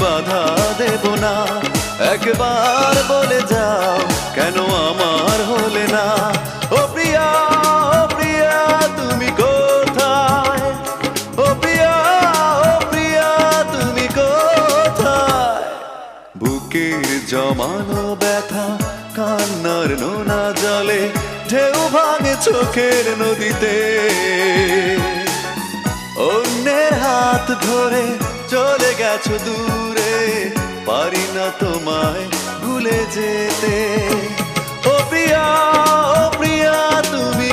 বাধা দেব না। একবার বলে যাও কেন আমার হলে না। ও প্রিয়া, ও প্রিয়া তুমি কোথায়? ও প্রিয়া, ও প্রিয়া তুমি কোথায়? বুকের জমানো ব্যথা কান্নার নোনা জলে ঢেউ ভাঙে চোখের নদীতে। অন্যের হাত ধরে চলে গেছো দূরে, পারি না তোমায় ভুলে যেতে। ও প্রিয়া, ও প্রিয়া তুমি